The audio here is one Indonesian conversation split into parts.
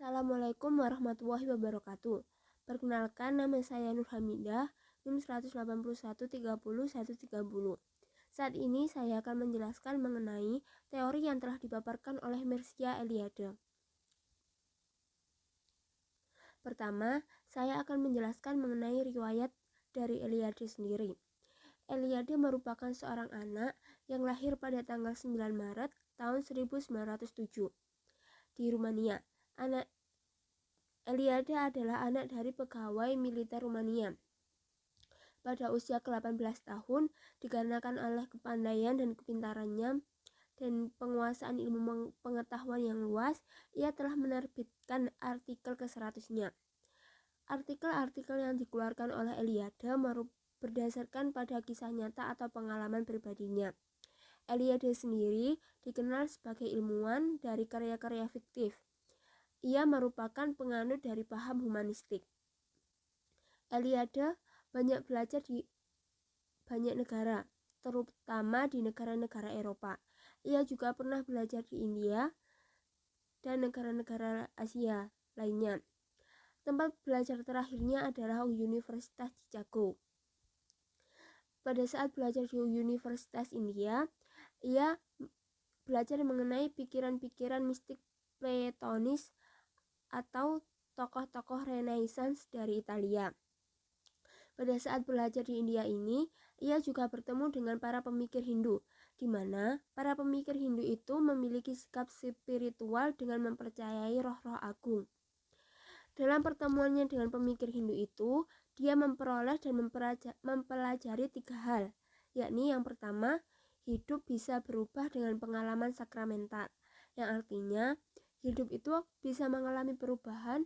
Assalamualaikum warahmatullahi wabarakatuh. Perkenalkan, nama saya Nur Hamidah, NIM 18130 Saat ini saya akan menjelaskan mengenai teori yang telah dipaparkan oleh Mircea Eliade. Pertama, saya akan menjelaskan mengenai riwayat dari Eliade sendiri. Eliade merupakan seorang anak yang lahir pada tanggal 9 Maret tahun 1907 di Rumania. Eliade adalah anak dari pegawai militer Rumania. Pada usia ke-18 tahun, dikarenakan oleh kepandaian dan kepintarannya dan penguasaan ilmu pengetahuan yang luas, ia telah menerbitkan artikel ke-100-nya. Artikel-artikel yang dikeluarkan oleh Eliade berdasarkan pada kisah nyata atau pengalaman pribadinya. Eliade sendiri dikenal sebagai ilmuwan dari karya-karya fiktif. Ia merupakan penganut dari paham humanistik. Eliade banyak belajar di banyak negara, terutama di negara-negara Eropa. Ia juga pernah belajar di India dan negara-negara Asia lainnya. Tempat belajar terakhirnya adalah Universitas Chicago. Pada saat belajar di Universitas India, ia belajar mengenai pikiran-pikiran mistik Platonis atau tokoh-tokoh Renaissance dari Italia. Pada saat belajar di India ini, ia juga bertemu dengan para pemikir Hindu, di mana para pemikir Hindu itu memiliki sikap spiritual dengan mempercayai roh-roh agung. Dalam pertemuannya dengan pemikir Hindu itu, dia memperoleh dan mempelajari 3 hal, yakni yang pertama, hidup bisa berubah dengan pengalaman sakramental, yang artinya hidup itu bisa mengalami perubahan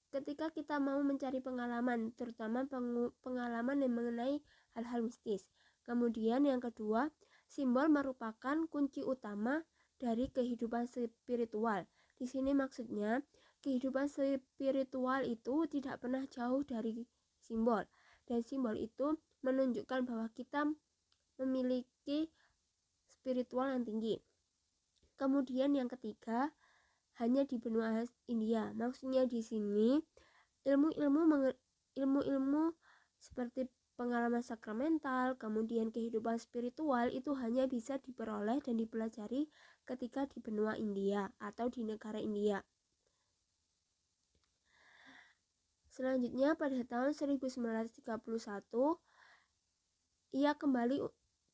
ketika kita mau mencari pengalaman, terutama pengalaman yang mengenai hal-hal mistis. Kemudian yang kedua, simbol merupakan kunci utama dari kehidupan spiritual. Di sini maksudnya, kehidupan spiritual itu tidak pernah jauh dari simbol. Dan simbol itu menunjukkan bahwa kita memiliki spiritual yang tinggi. Kemudian yang ketiga, hanya di benua India. Maksudnya di sini ilmu-ilmu seperti pengalaman sakramental, kemudian kehidupan spiritual itu hanya bisa diperoleh dan dipelajari ketika di benua India atau di negara India. Selanjutnya pada tahun 1931 ia kembali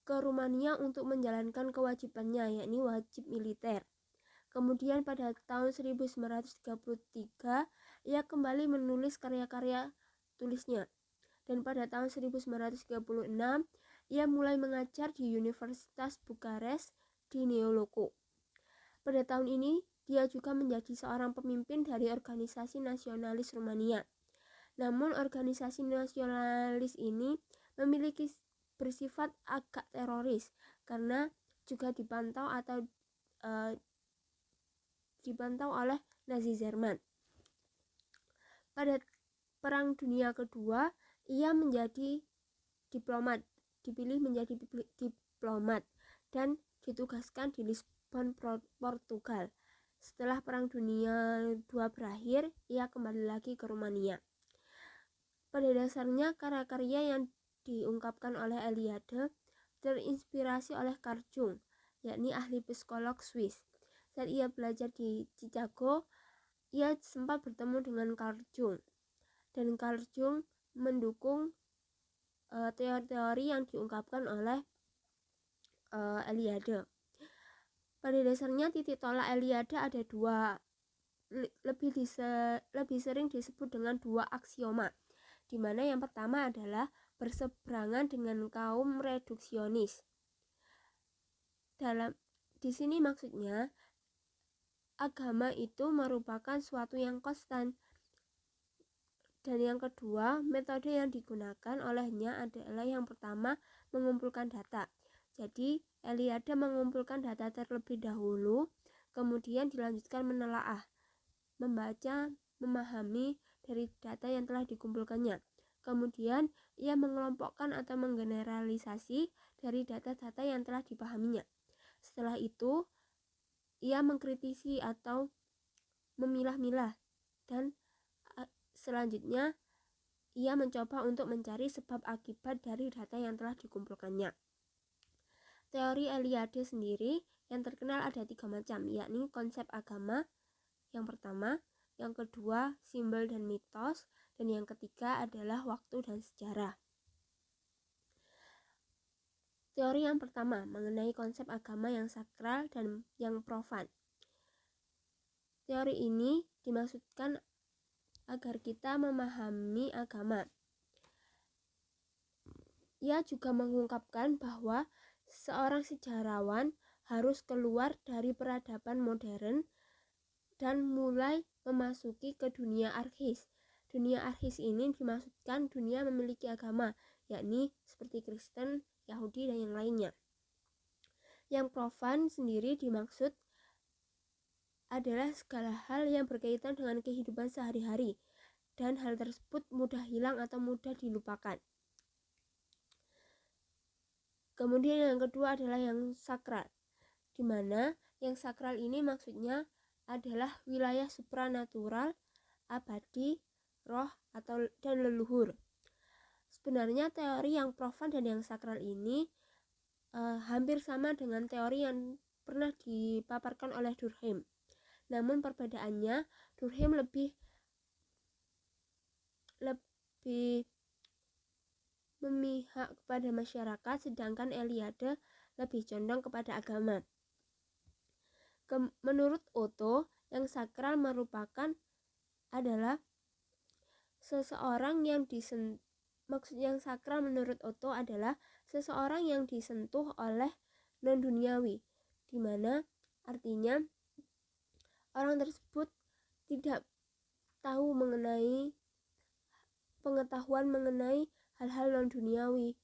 ke Rumania untuk menjalankan kewajibannya, yakni wajib militer. Kemudian pada tahun 1933 ia kembali menulis karya-karya tulisnya. Dan pada tahun 1936 ia mulai mengajar di Universitas Bukares di Neoloko. Pada tahun ini dia juga menjadi seorang pemimpin dari organisasi nasionalis Rumania. Namun organisasi nasionalis ini memiliki bersifat agak teroris karena juga dipantau oleh Nazi Jerman. Pada Perang Dunia Kedua, ia menjadi dipilih menjadi diplomat dan ditugaskan di Lisbon, Portugal. Setelah Perang Dunia II berakhir, ia kembali lagi ke Rumania. Pada dasarnya, karya-karya yang diungkapkan oleh Eliade terinspirasi oleh Carl Jung, yakni ahli psikolog Swiss. Saat ia belajar di Chicago, ia sempat bertemu dengan Carl Jung. Dan Carl Jung mendukung teori-teori yang diungkapkan oleh Eliade. Pada dasarnya titik tolak Eliade ada dua, lebih sering disebut dengan dua aksioma, di mana yang pertama adalah berseberangan dengan kaum reduksionis. Di sini maksudnya agama itu merupakan suatu yang konstan. Dan yang kedua, metode yang digunakan olehnya adalah yang pertama, mengumpulkan data. Jadi, Eliade mengumpulkan data terlebih dahulu, kemudian dilanjutkan menelaah, membaca, memahami dari data yang telah dikumpulkannya. Kemudian, ia mengelompokkan atau menggeneralisasi dari data-data yang telah dipahaminya. Setelah itu, ia mengkritisi atau memilah-milah, dan selanjutnya ia mencoba untuk mencari sebab akibat dari data yang telah dikumpulkannya. Teori Eliade sendiri yang terkenal ada 3 macam, yakni konsep agama yang pertama, yang kedua simbol dan mitos, dan yang ketiga adalah waktu dan sejarah. Teori yang pertama mengenai konsep agama yang sakral dan yang profan. Teori ini dimaksudkan agar kita memahami agama. Ia juga mengungkapkan bahwa seorang sejarawan harus keluar dari peradaban modern dan mulai memasuki ke dunia arkhis. Dunia arkhis ini dimaksudkan dunia memiliki agama, yakni seperti Kristen, Yahudi, dan yang lainnya. Yang profan sendiri dimaksud adalah segala hal yang berkaitan dengan kehidupan sehari-hari, dan hal tersebut mudah hilang atau mudah dilupakan. Kemudian yang kedua adalah yang sakral, di mana yang sakral ini maksudnya adalah wilayah supranatural, abadi, roh, dan leluhur. Sebenarnya teori yang profan dan yang sakral ini hampir sama dengan teori yang pernah dipaparkan oleh Durkheim. Namun perbedaannya, Durkheim lebih memihak kepada masyarakat, sedangkan Eliade lebih condong kepada agama. Menurut Otto, yang sakral merupakan adalah seseorang yang maksud yang sakral menurut Otto adalah seseorang yang disentuh oleh non-duniawi, di mana artinya orang tersebut tidak tahu pengetahuan mengenai hal-hal non-duniawi.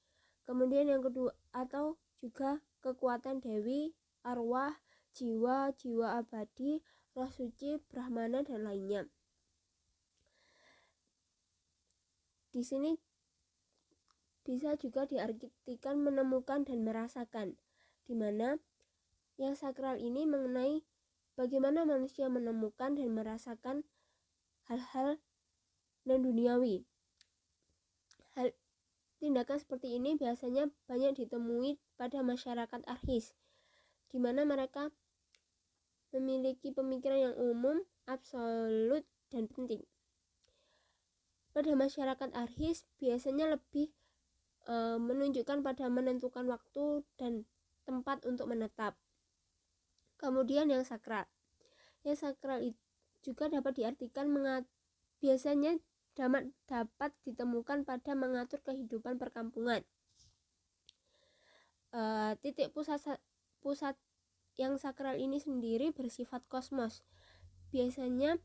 Kemudian yang kedua, atau juga kekuatan dewi, arwah, jiwa abadi, roh suci, brahmana, dan lainnya. Di sini bisa juga diartikan menemukan dan merasakan, di mana yang sakral ini mengenai bagaimana manusia menemukan dan merasakan hal-hal non-duniawi. Tindakan seperti ini biasanya banyak ditemui pada masyarakat arkhis, di mana mereka memiliki pemikiran yang umum, absolut, dan penting. Pada masyarakat arkhis biasanya lebih menunjukkan pada menentukan waktu dan tempat untuk menetap. Kemudian yang sakral. Yang sakral juga dapat diartikan biasanya dapat ditemukan pada mengatur kehidupan perkampungan. Titik pusat yang sakral ini sendiri bersifat kosmos. Biasanya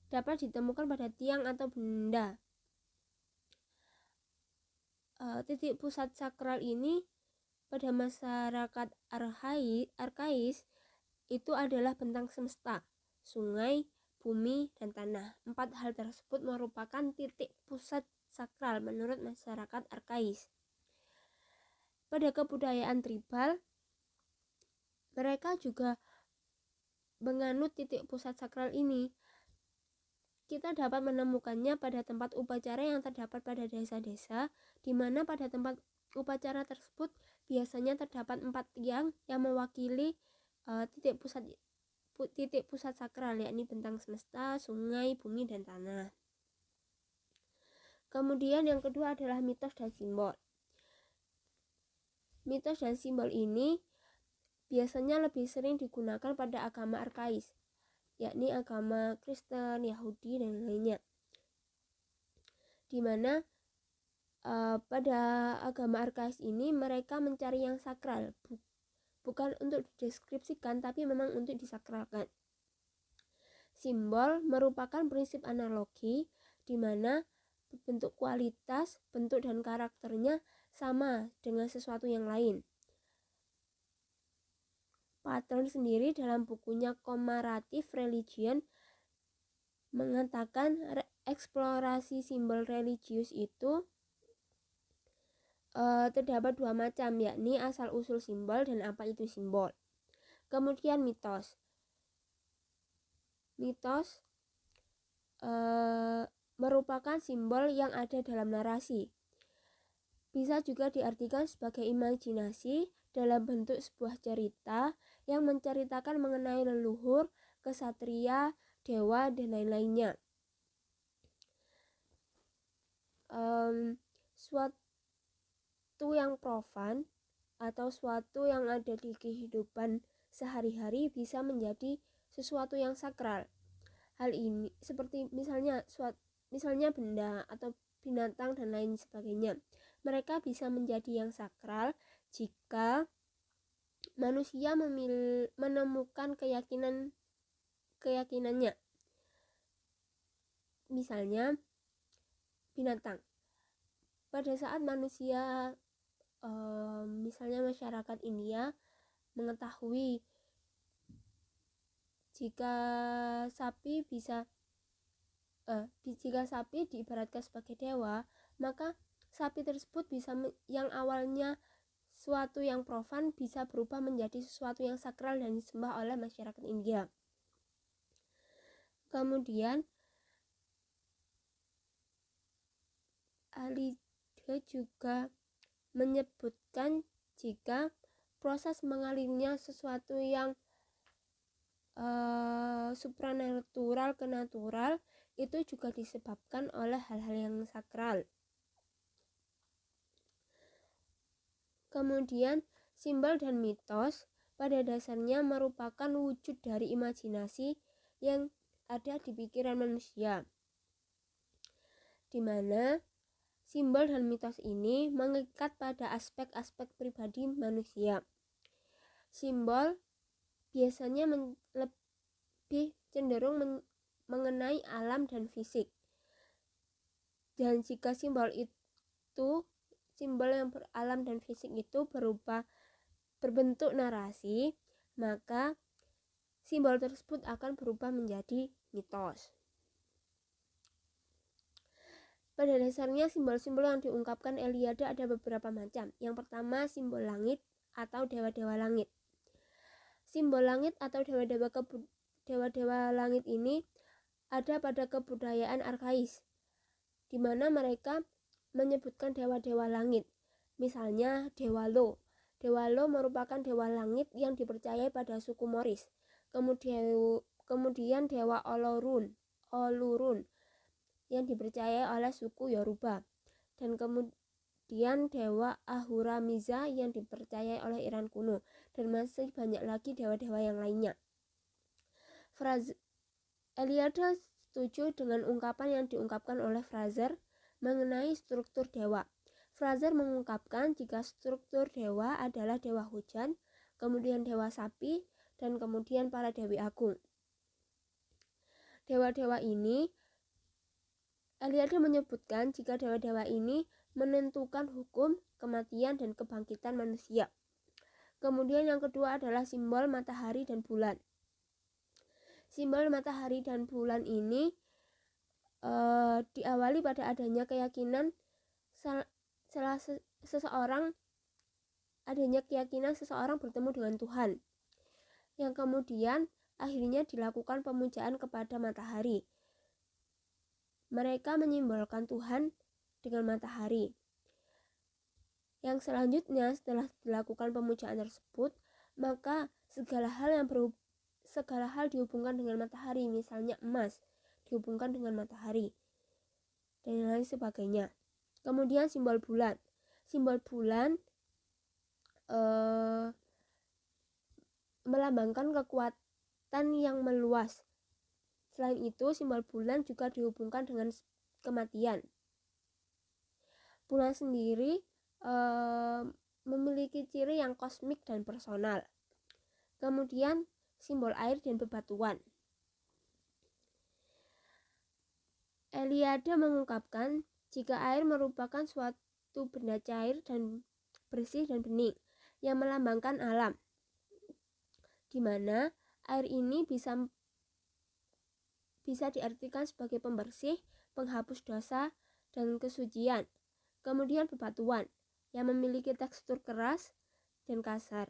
dapat ditemukan pada tiang atau benda. Titik pusat sakral ini pada masyarakat arkais itu adalah bentang semesta, sungai, bumi, dan tanah. 4 hal tersebut merupakan titik pusat sakral menurut masyarakat arkais. Pada kebudayaan tribal, mereka juga menganut titik pusat sakral ini. Kita dapat menemukannya pada tempat upacara yang terdapat pada desa-desa, di mana pada tempat upacara tersebut biasanya terdapat 4 tiang yang mewakili titik pusat sakral, yakni bentang semesta, sungai, bumi, dan tanah. Kemudian yang kedua adalah mitos dan simbol. Mitos dan simbol ini biasanya lebih sering digunakan pada agama arkais, yakni agama Kristen, Yahudi, dan lainnya. Di mana pada agama arkais ini mereka mencari yang sakral, bukan untuk dideskripsikan, tapi memang untuk disakralkan. Simbol merupakan prinsip analogi di mana bentuk, kualitas, bentuk, dan karakternya sama dengan sesuatu yang lain. Patron sendiri dalam bukunya Comparative Religion mengatakan eksplorasi simbol religius itu terdapat 2 macam, yakni asal-usul simbol dan apa itu simbol. Kemudian mitos. mitos merupakan simbol yang ada dalam narasi. Bisa juga diartikan sebagai imajinasi dalam bentuk sebuah cerita yang menceritakan mengenai leluhur, kesatria, dewa, dan lain-lainnya. Suatu yang profan atau suatu yang ada di kehidupan sehari-hari bisa menjadi sesuatu yang sakral. Hal ini seperti misalnya benda atau binatang dan lain sebagainya. Mereka bisa menjadi yang sakral jika manusia menemukan keyakinannya. Misalnya binatang. Pada saat manusia misalnya masyarakat India mengetahui jika sapi diibaratkan sebagai dewa, maka sapi tersebut bisa yang awalnya suatu yang profan bisa berubah menjadi sesuatu yang sakral dan disembah oleh masyarakat India. Kemudian Alida juga menyebutkan jika proses mengalirnya sesuatu yang supranatural ke natural itu juga disebabkan oleh hal-hal yang sakral. Kemudian simbol dan mitos pada dasarnya merupakan wujud dari imajinasi yang ada di pikiran manusia, di mana simbol dan mitos ini mengikat pada aspek-aspek pribadi manusia. Simbol biasanya lebih cenderung mengenai alam dan fisik. Dan jika simbol yang beralam dan fisik itu berbentuk narasi, maka simbol tersebut akan berubah menjadi mitos. Pada dasarnya simbol-simbol yang diungkapkan Eliade ada beberapa macam. Yang pertama, simbol langit atau dewa-dewa langit. Simbol langit atau dewa-dewa langit ini ada pada kebudayaan arkais, di mana mereka menyebutkan dewa-dewa langit. Misalnya Dewa Lo. Dewa Lo merupakan dewa langit yang dipercayai pada suku Moris. Kemudian Dewa Olurun yang dipercayai oleh suku Yoruba. Dan kemudian Dewa Ahura Miza yang dipercayai oleh Iran kuno, dan masih banyak lagi dewa-dewa yang lainnya. Eliade setuju dengan ungkapan yang diungkapkan oleh Frazer mengenai struktur dewa. Frazer mengungkapkan jika struktur dewa adalah dewa hujan, kemudian dewa sapi, dan kemudian para dewi agung. Dewa-dewa ini, Eliade menyebutkan jika dewa-dewa ini menentukan hukum, kematian, dan kebangkitan manusia. Kemudian yang kedua adalah simbol matahari dan bulan. Simbol matahari dan bulan ini diawali pada adanya keyakinan seseorang bertemu dengan Tuhan, yang kemudian akhirnya dilakukan pemujaan kepada matahari. Mereka menyimbolkan Tuhan dengan matahari. Yang selanjutnya setelah dilakukan pemujaan tersebut, maka segala hal dihubungkan dengan matahari, misalnya emas dihubungkan dengan matahari dan lain sebagainya. Kemudian simbol bulan. Simbol bulan melambangkan kekuatan yang meluas. Selain itu, simbol bulan juga dihubungkan dengan kematian. Bulan sendiri memiliki ciri yang kosmik dan personal. Kemudian simbol air dan bebatuan. Eliade mengungkapkan jika air merupakan suatu benda cair dan bersih dan bening yang melambangkan alam, di mana air ini bisa diartikan sebagai pembersih, penghapus dosa, dan kesucian. Kemudian bebatuan yang memiliki tekstur keras dan kasar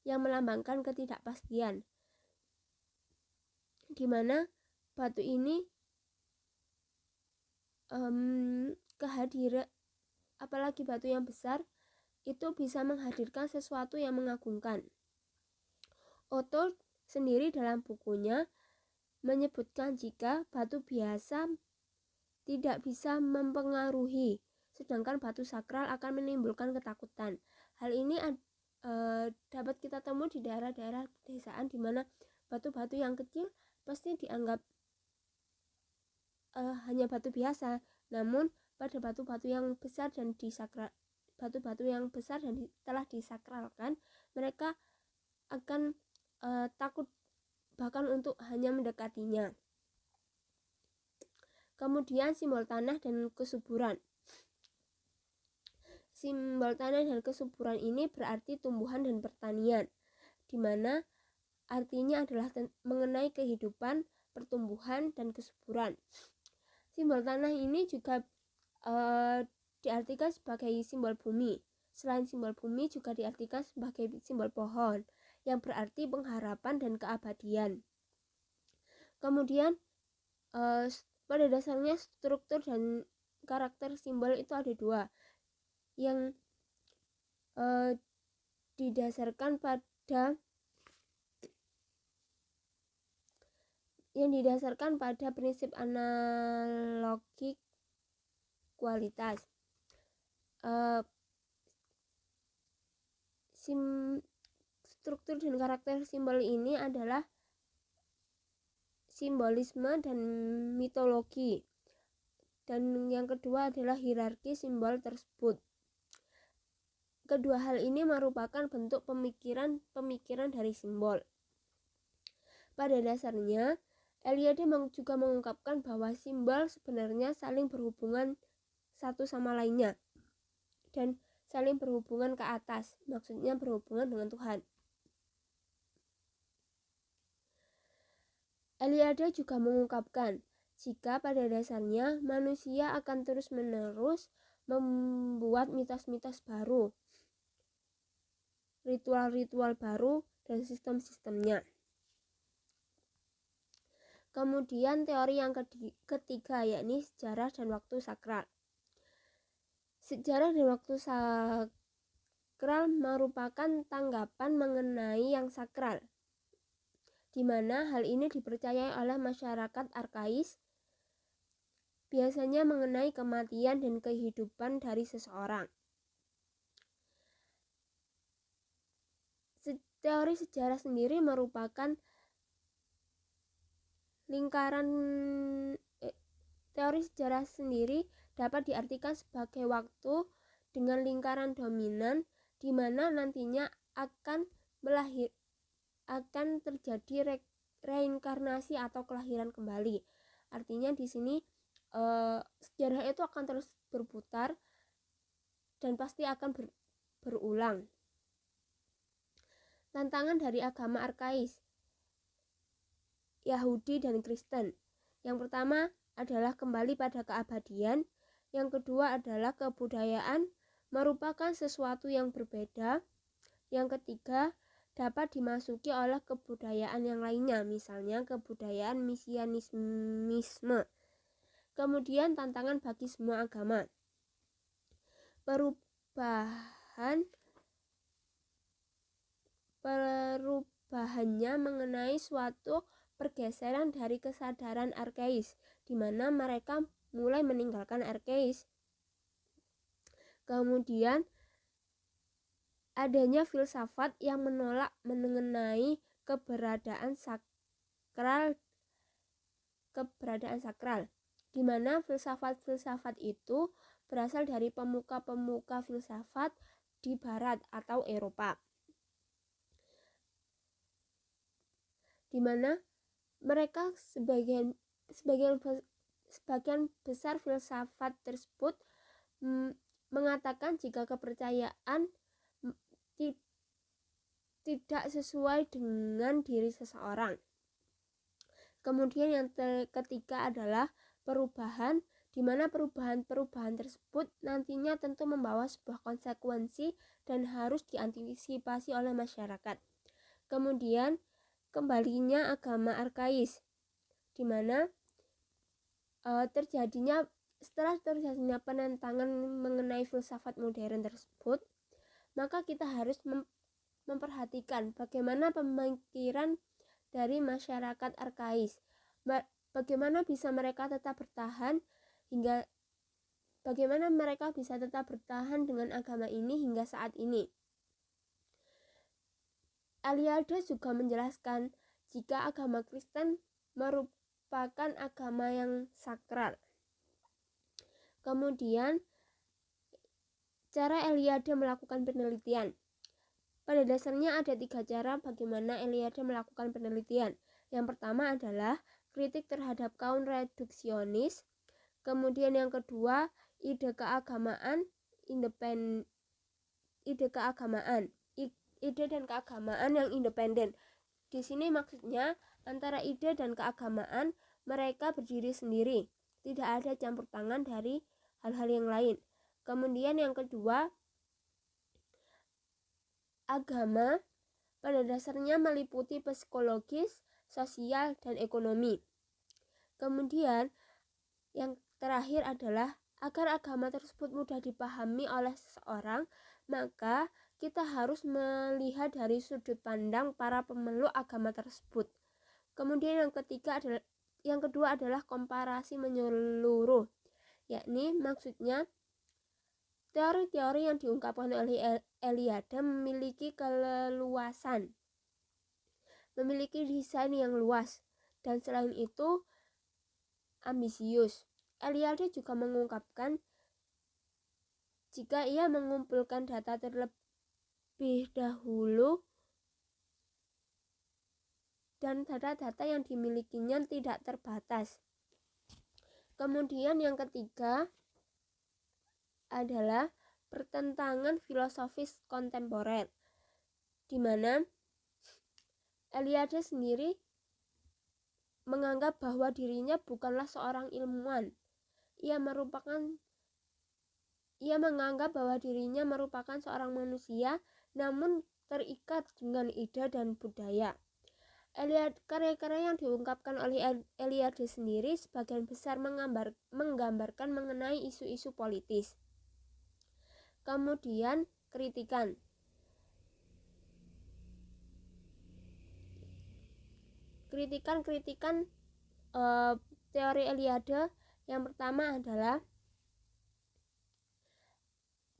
yang melambangkan ketidakpastian, di mana batu ini kehadiran, apalagi batu yang besar, itu bisa menghadirkan sesuatu yang mengagumkan. Otto sendiri dalam bukunya menyebutkan jika batu biasa tidak bisa mempengaruhi, sedangkan batu sakral akan menimbulkan ketakutan. Hal ini dapat kita temui di daerah-daerah pedesaan di mana batu-batu yang kecil pasti dianggap hanya batu biasa, namun pada batu-batu yang besar dan batu-batu yang besar dan telah disakralkan, mereka akan takut bahkan untuk hanya mendekatinya. Kemudian simbol tanah dan kesuburan. Simbol tanah dan kesuburan ini berarti tumbuhan dan pertanian, di mana artinya adalah mengenai kehidupan, pertumbuhan, dan kesuburan. Simbol tanah ini juga diartikan sebagai simbol bumi. Selain simbol bumi juga diartikan sebagai simbol pohon, yang berarti pengharapan dan keabadian. Kemudian pada dasarnya struktur dan karakter simbol itu ada dua, yang didasarkan pada prinsip analogi kualitas. Struktur dan karakter simbol ini adalah simbolisme dan mitologi, dan yang kedua adalah hierarki simbol tersebut. Kedua hal ini merupakan bentuk pemikiran dari simbol. Pada dasarnya, Eliade juga mengungkapkan bahwa simbol sebenarnya saling berhubungan satu sama lainnya dan saling berhubungan ke atas, maksudnya berhubungan dengan Tuhan. Eliade juga mengungkapkan jika pada dasarnya manusia akan terus-menerus membuat mitos-mitos baru, ritual-ritual baru, dan sistem-sistemnya. Kemudian teori yang ketiga, yakni sejarah dan waktu sakral. Sejarah dan waktu sakral merupakan tanggapan mengenai yang sakral, di mana hal ini dipercayai oleh masyarakat arkais, biasanya mengenai kematian dan kehidupan dari seseorang. Teori sejarah sendiri merupakan teori sejarah sendiri dapat diartikan sebagai waktu dengan lingkaran dominan, di mana nantinya akan terjadi reinkarnasi atau kelahiran kembali. Artinya di sini sejarah itu akan terus berputar dan pasti akan berulang. Tantangan dari agama arkais, Yahudi dan Kristen. Yang pertama adalah kembali pada keabadian. Yang kedua adalah kebudayaan merupakan sesuatu yang berbeda. Yang ketiga dapat dimasuki oleh kebudayaan yang lainnya, misalnya kebudayaan mesianisme. Kemudian tantangan bagi semua agama. Perubahannya mengenai suatu pergeseran dari kesadaran arkais, di mana mereka mulai meninggalkan arkais. Kemudian adanya filsafat yang menolak mengenai keberadaan sakral, di mana filsafat itu berasal dari pemuka-pemuka filsafat di Barat atau Eropa, di mana mereka sebagian besar filsafat tersebut mengatakan jika kepercayaan tidak sesuai dengan diri seseorang. Kemudian yang ketiga adalah perubahan, di mana perubahan tersebut nantinya tentu membawa sebuah konsekuensi dan harus diantisipasi oleh masyarakat. Kemudian kembalinya agama arkais, di mana setelah terjadinya penentangan mengenai filsafat modern tersebut, maka kita harus memperhatikan bagaimana pemikiran dari masyarakat arkais, bagaimana bisa mereka tetap bertahan dengan agama ini hingga saat ini. Eliade juga menjelaskan jika agama Kristen merupakan agama yang sakral. Kemudian, cara Eliade melakukan penelitian. Pada dasarnya ada 3 cara bagaimana Eliade melakukan penelitian. Yang pertama adalah kritik terhadap kaum reduksionis. Kemudian yang kedua, ide dan keagamaan yang independen. Di sini maksudnya antara ide dan keagamaan mereka berdiri sendiri, tidak ada campur tangan dari hal-hal yang lain. Kemudian yang kedua, agama pada dasarnya meliputi psikologis, sosial, dan ekonomi. Kemudian yang terakhir adalah agar agama tersebut mudah dipahami oleh seseorang, maka kita harus melihat dari sudut pandang para pemeluk agama tersebut. Kemudian yang kedua adalah komparasi menyeluruh, yakni maksudnya teori-teori yang diungkapkan oleh Eliade memiliki keleluasan, memiliki desain yang luas, dan selain itu ambisius. Eliade juga mengungkapkan jika ia mengumpulkan data terlebih dahulu dan data-data yang dimilikinya tidak terbatas. Kemudian yang ketiga adalah pertentangan filosofis kontemporer, di mana Eliade sendiri menganggap bahwa dirinya bukanlah seorang ilmuwan. Ia menganggap bahwa dirinya merupakan seorang manusia, namun terikat dengan ide dan budaya. Karya-karya yang diungkapkan oleh Eliade sendiri sebagian besar menggambarkan mengenai isu-isu politis. Kemudian kritikan. Kritikan teori Eliade yang pertama adalah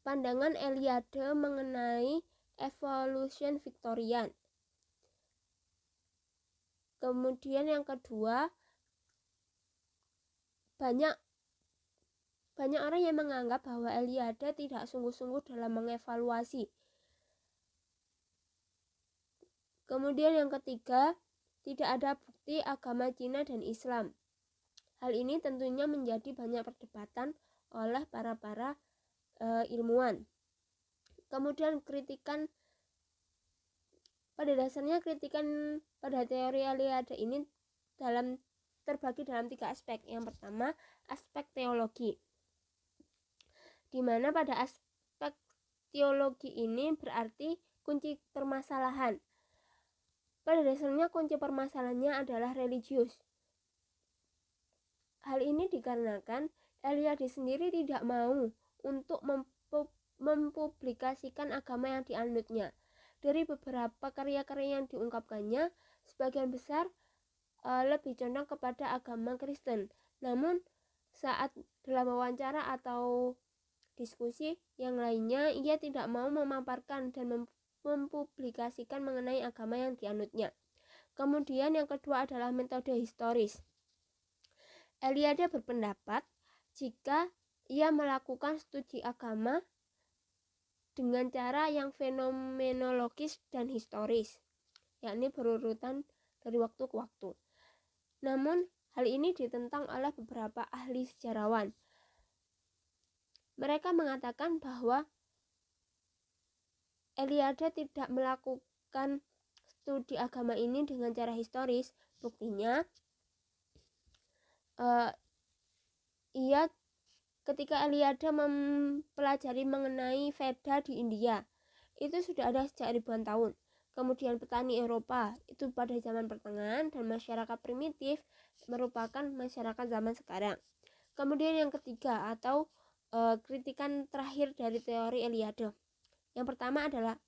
pandangan Eliade mengenai evolution Victorian. Kemudian yang kedua, banyak orang yang menganggap bahwa Eliade tidak sungguh-sungguh dalam mengevaluasi. Kemudian yang ketiga, tidak ada bukti agama Cina dan Islam. Hal ini tentunya menjadi banyak perdebatan oleh para ilmuwan. Kemudian kritikan, pada dasarnya kritikan pada teori Eliade ini terbagi dalam 3 aspek. Yang pertama, aspek teologi, di mana pada aspek teologi ini berarti kunci permasalahan. Pada dasarnya kunci permasalahannya adalah religius. Hal ini dikarenakan Eliade sendiri tidak mau untuk mempublikasikan agama yang dianutnya. Dari beberapa karya-karya yang diungkapkannya, sebagian besar lebih condong kepada agama Kristen. Namun saat dalam wawancara atau diskusi yang lainnya, ia tidak mau memaparkan dan mempublikasikan mengenai agama yang dianutnya. Kemudian yang kedua adalah metode historis. Eliade berpendapat jika ia melakukan studi agama dengan cara yang fenomenologis dan historis, yakni berurutan dari waktu ke waktu. Namun hal ini ditentang oleh beberapa ahli sejarawan. Mereka mengatakan bahwa Eliade tidak melakukan studi agama ini dengan cara historis. Buktinya, ketika Eliade mempelajari mengenai Veda di India, itu sudah ada sejak ribuan tahun. kemudian petani Eropa itu pada zaman pertengahan, dan masyarakat primitif merupakan masyarakat zaman sekarang. Kemudian yang ketiga atau kritikan terakhir dari teori Eliade. Yang pertama adalah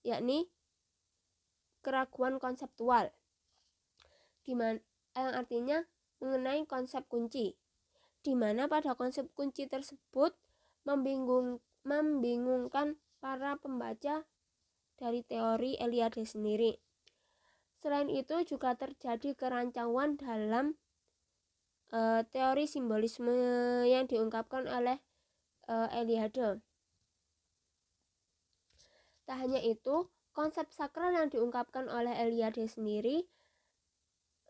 yakni keraguan konseptual, yang artinya mengenai konsep kunci, di mana pada konsep kunci tersebut membingungkan para pembaca dari teori Eliade sendiri. Selain itu juga terjadi kerancauan dalam teori simbolisme yang diungkapkan oleh Eliade. Tak hanya itu, konsep sakral yang diungkapkan oleh Eliade sendiri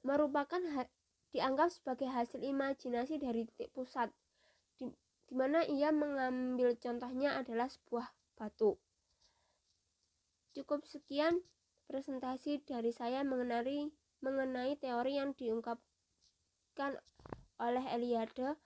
merupakan dianggap sebagai hasil imajinasi dari titik pusat, di mana ia mengambil contohnya adalah sebuah batu. Cukup sekian presentasi dari saya mengenai teori yang diungkapkan oleh Eliade.